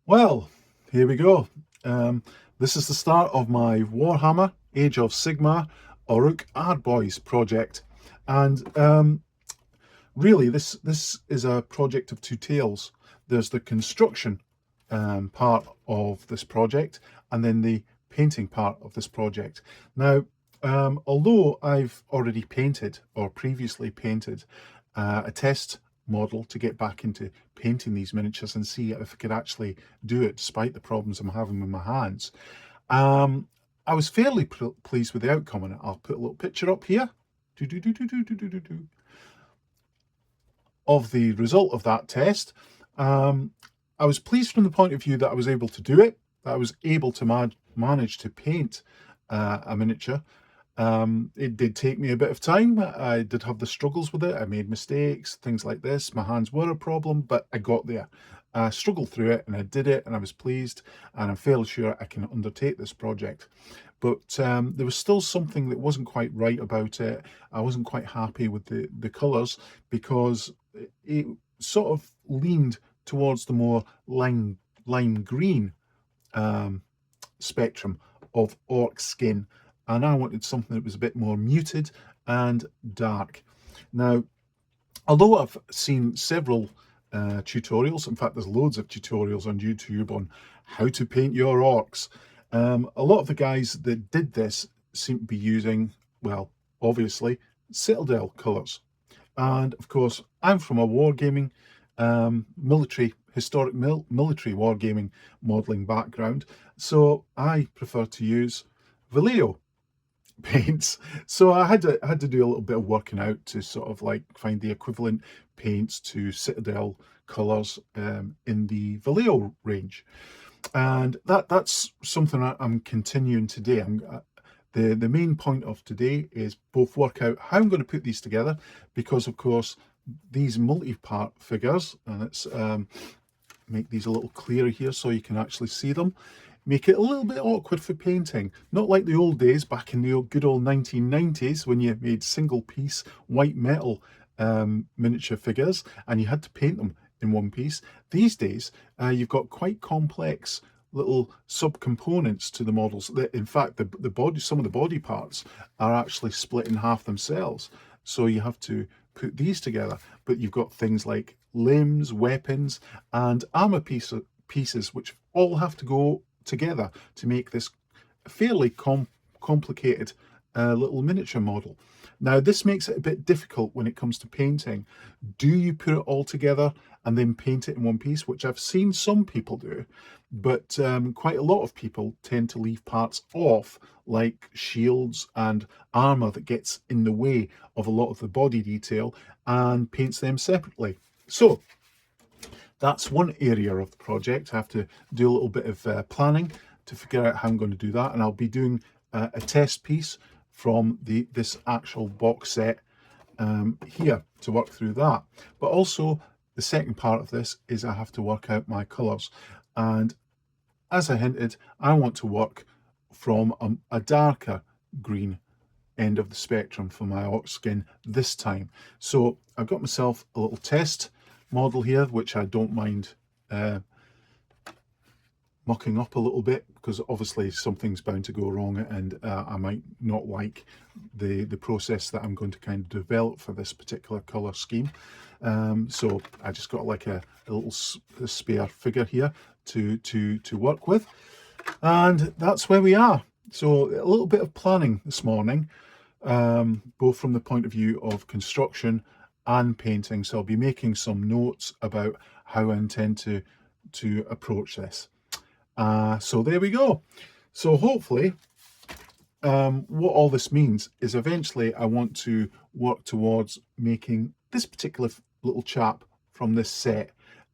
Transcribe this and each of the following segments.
Well, here we go. This is the start of my Warhammer Age of Sigmar Orruk Ardboyz project, and really this is a project of two tales. There's the construction part of this project, and then the painting part of this project. Now, although I've already painted or previously painted a test model to get back into painting these miniatures and see if I could actually do it despite the problems I'm having with my hands, I was fairly pleased with the outcome, and I'll put a little picture up here of the result of that test. I was pleased from the point of view that I was able to do it, that I was able to manage to paint a miniature. It did take me a bit of time. I did have the struggles with it. I made mistakes, things like this. My hands were a problem, but I got there. I struggled through it and I did it, and I was pleased, and I'm fairly sure I can undertake this project. But there was still something that wasn't quite right about it. I wasn't quite happy with the colours, because it sort of leaned towards the more lime green spectrum of orc skin, and I wanted something that was a bit more muted and dark. Now, although I've seen several tutorials, in fact there's loads of tutorials on YouTube on how to paint your orcs, a lot of the guys that did this seem to be using, well, obviously Citadel colours. And of course, I'm from a wargaming, historic military wargaming modelling background, so I prefer to use Vallejo paints. So I had to do a little bit of working out to sort of like find the equivalent paints to Citadel colours in the Vallejo range, and that's something I'm continuing today. The main point of today is both work out how I'm going to put these together, because of course these multi-part figures, and let's make these a little clearer here so you can actually see them, make it a little bit awkward for painting. Not like the old days back in the good old 1990s when you made single piece white metal miniature figures and you had to paint them in one piece. These days you've got quite complex little subcomponents to the models. In fact, the body, some of the body parts are actually split in half themselves, so you have to put these together. But you've got things like limbs, weapons, and armor pieces which all have to go together to make this fairly complicated little miniature model. Now, this makes it a bit difficult when it comes to painting. Do you put it all together and then paint it in one piece, which I've seen some people do, but quite a lot of people tend to leave parts off, like shields and armor that gets in the way of a lot of the body detail, and paints them separately. So that's one area of the project. I have to do a little bit of planning to figure out how I'm going to do that, and I'll be doing a test piece from this actual box set here to work through that. But also the second part of this is I have to work out my colours, and as I hinted, I want to work from a darker green end of the spectrum for my orc skin this time. So I've got myself a little test model here, which I don't mind mucking up a little bit, because obviously something's bound to go wrong, and I might not like the process that I'm going to kind of develop for this particular colour scheme. So I just got like a little spare figure here to work with, and that's where we are. So a little bit of planning this morning, both from the point of view of construction and painting. So I'll be making some notes about how I intend to approach this. So there we go. So hopefully what all this means is eventually I want to work towards making this particular little chap from this set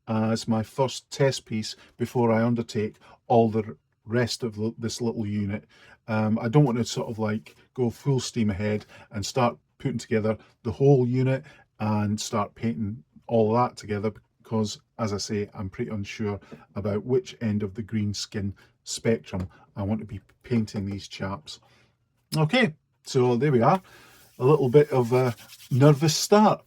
as my first test piece before I undertake all the rest of this little unit. I don't want to sort of like go full steam ahead and start putting together the whole unit and start painting all that together, because, as I say, I'm pretty unsure about which end of the green skin spectrum I want to be painting these chaps. Okay, so there we are. A little bit of a nervous start.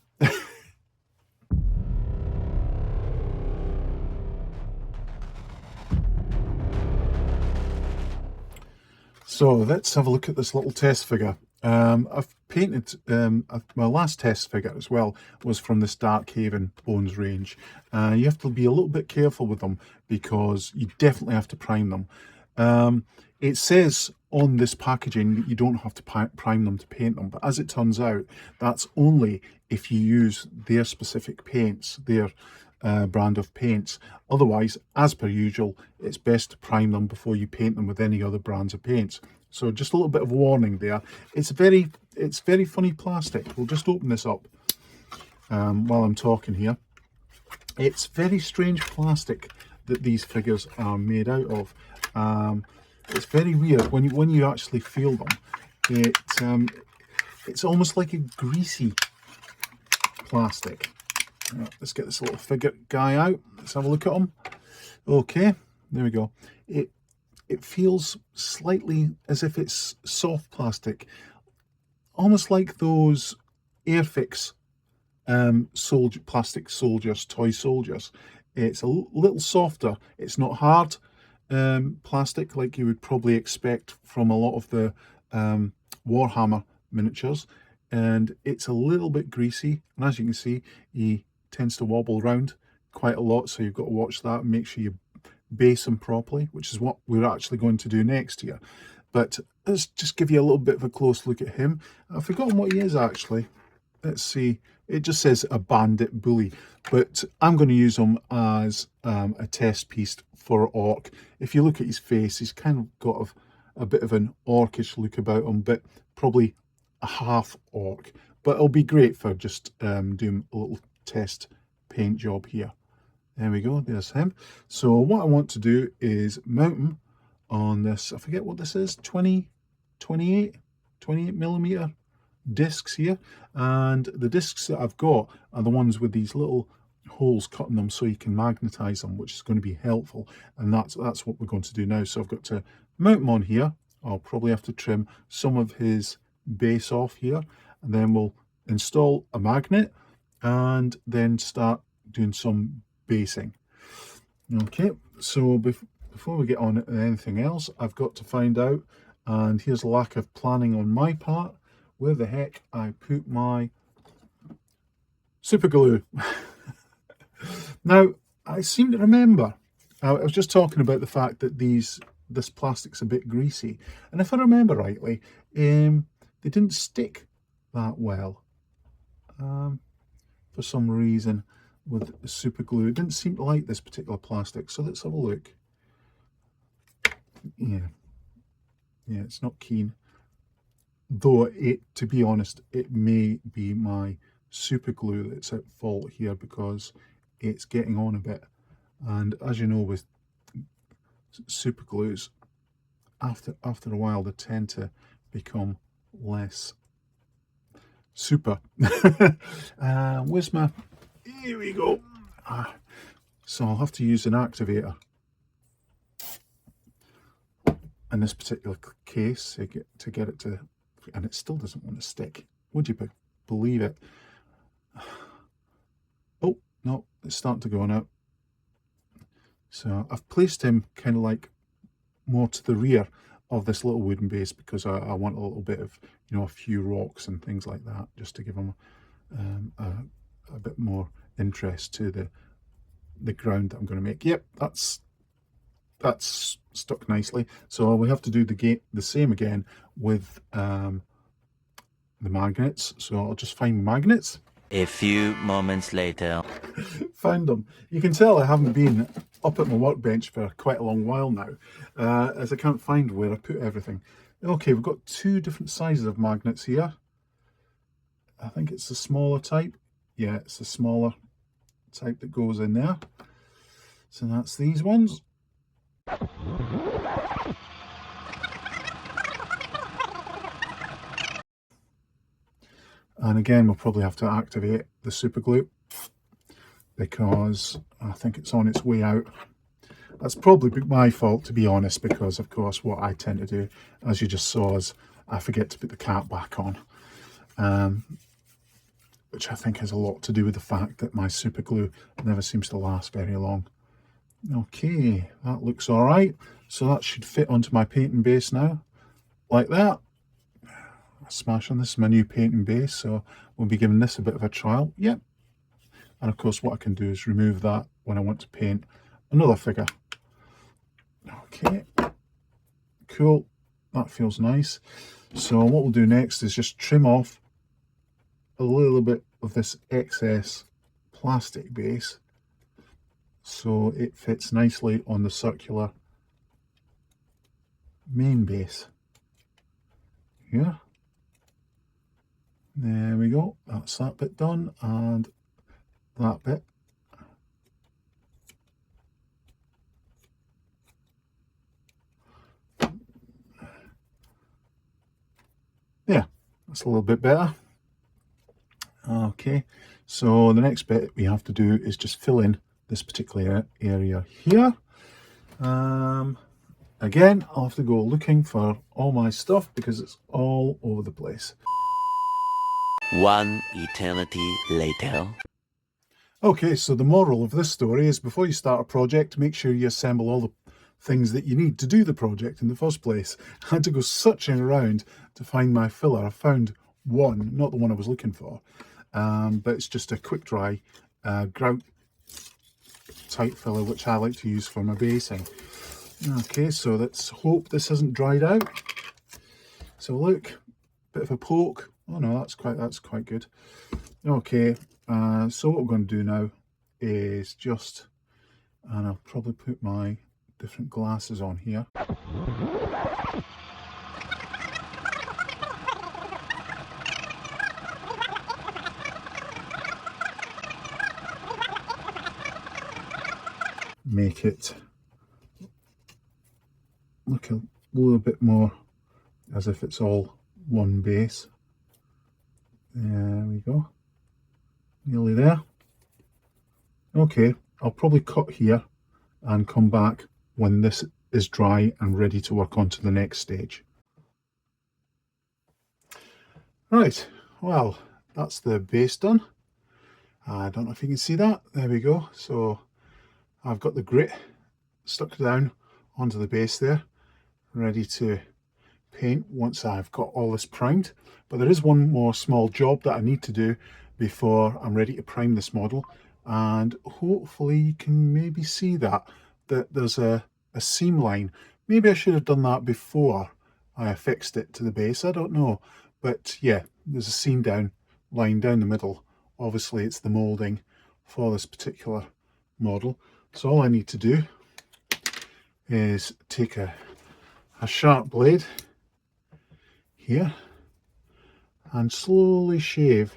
So let's have a look at this little test figure. I've painted, my last test figure as well was from this Darkhaven Bones range. You have to be a little bit careful with them because you definitely have to prime them. It says on this packaging that you don't have to prime them to paint them, but as it turns out, that's only if you use their specific paints, their brand of paints. Otherwise, as per usual, it's best to prime them before you paint them with any other brands of paints. So just a little bit of warning there. It's very funny plastic. We'll just open this up while I'm talking here. It's very strange plastic that these figures are made out of. It's very weird when you actually feel them. It's almost like a greasy plastic. Let's get this little figure guy out. Let's have a look at him. Okay, there we go. It feels slightly as if it's soft plastic, almost like those Airfix plastic soldiers, toy soldiers. It's a little softer. It's not hard plastic like you would probably expect from a lot of the Warhammer miniatures, and it's a little bit greasy, and as you can see, he tends to wobble around quite a lot, so you've got to watch that and make sure you base them properly, which is what we're actually going to do next here. But let's just give you a little bit of a close look at him. I've forgotten what he is actually. Let's see. It just says a bandit bully, but I'm going to use him as a test piece for Orc. If you look at his face, he's kind of got a bit of an orcish look about him, but probably a half orc. But it'll be great for just doing a little test paint job here. There we go, there's him. So what I want to do is mount him on this, I forget what this is, 28 millimeter discs here, and the discs that I've got are the ones with these little holes cut in them so you can magnetize them, which is going to be helpful, and that's what we're going to do now. So I've got to mount him on here. I'll probably have to trim some of his base off here, and then we'll install a magnet and then start doing some basing. Okay, so before we get on to anything else, I've got to find out, and here's a lack of planning on my part, where the heck I put my super glue. Now, I seem to remember, I was just talking about the fact that this plastic's a bit greasy, and if I remember rightly, they didn't stick that well for some reason with super glue. It didn't seem to like this particular plastic, so let's have a look. Yeah, it's not keen. Though to be honest, it may be my super glue that's at fault here, because it's getting on a bit. And as you know, with super glues, after a while, they tend to become less super. Where's my... Here we go. So I'll have to use an activator in this particular case to get it to... And it still doesn't want to stick. Would you believe it? Oh, no, it's starting to go now. So I've placed him kind of like more to the rear of this little wooden base, because I want a little bit of, you know, a few rocks and things like that, just to give him a bit more interest to the ground that I'm going to make. Yep, that's stuck nicely. So we have to do the same again with the magnets. So I'll just find magnets. A few moments later. Found them. You can tell I haven't been up at my workbench for quite a long while now, as I can't find where I put everything. Okay, we've got two different sizes of magnets here. I think it's the smaller type. Yeah, it's the smaller type that goes in there. So that's these ones. And again, we'll probably have to activate the super glue, because I think it's on its way out. That's probably my fault, to be honest, because of course what I tend to do, as you just saw, is I forget to put the cap back on, which I think has a lot to do with the fact that my super glue never seems to last very long. Okay, that looks all right. So that should fit onto my painting base now. like that. Smashing. This is my new painting base, so we'll be giving this a bit of a trial. Yep. And of course what I can do is remove that when I want to paint another figure. Okay, cool, that feels nice. So what we'll do next is just trim off a little bit of this excess plastic base so it fits nicely on the circular main base. Here, there we go, that's that bit done, and that bit. Yeah, that's a little bit better. Okay, so the next bit we have to do is just fill in this particular area here. Again, I'll have to go looking for all my stuff because it's all over the place. One eternity later. Okay, so the moral of this story is before you start a project, make sure you assemble all the things that you need to do the project in the first place. I had to go searching around to find my filler. I found one, not the one I was looking for, but it's just a quick dry grout type filler which I like to use for my basing. Okay, so let's hope this hasn't dried out. So look, bit of a poke. Oh no, that's quite good. Okay, so what we're going to do now is just, and I'll probably put my different glasses on here. Make it look a little bit more as if it's all one base. There we go, nearly there. Okay, I'll probably cut here and come back when this is dry and ready to work on to the next stage. Right, well, that's the base done. I don't know if you can see that. There we go. So I've got the grit stuck down onto the base there, ready to paint once I've got all this primed. But there is one more small job that I need to do before I'm ready to prime this model, and hopefully you can maybe see that there's a seam line. Maybe I should have done that before I affixed it to the base, I don't know, but yeah, there's a seam line down the middle. Obviously it's the moulding for this particular model. So all I need to do is take a sharp blade here and slowly shave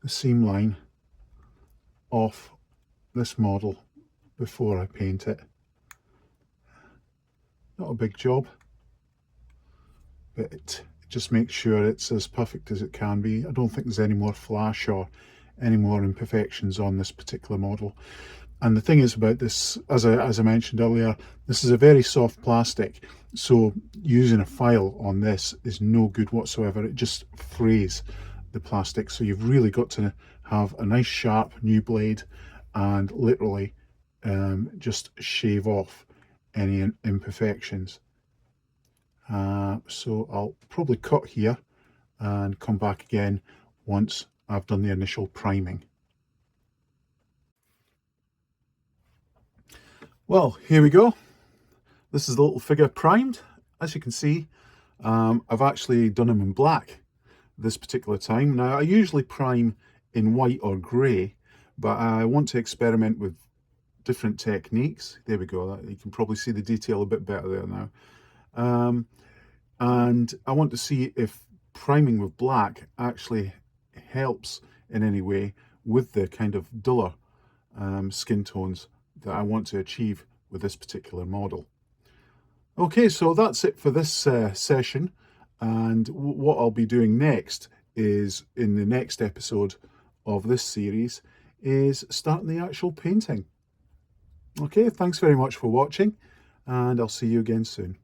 the seam line off this model before I paint it. Not a big job, but it just makes sure it's as perfect as it can be. I don't think there's any more flash or any more imperfections on this particular model. And the thing is about this, as I mentioned earlier, this is a very soft plastic, so using a file on this is no good whatsoever. It just frays the plastic, so you've really got to have a nice sharp new blade and literally just shave off any imperfections. So I'll probably cut here and come back again once I've done the initial priming. Well, here we go. This is the little figure primed. As you can see, I've actually done him in black this particular time. Now, I usually prime in white or grey, but I want to experiment with different techniques. There we go. You can probably see the detail a bit better there now. And I want to see if priming with black actually helps in any way with the kind of duller skin tones that I want to achieve with this particular model. Okay, so that's it for this session, and what I'll be doing next is, in the next episode of this series, is starting the actual painting. Okay, thanks very much for watching, and I'll see you again soon.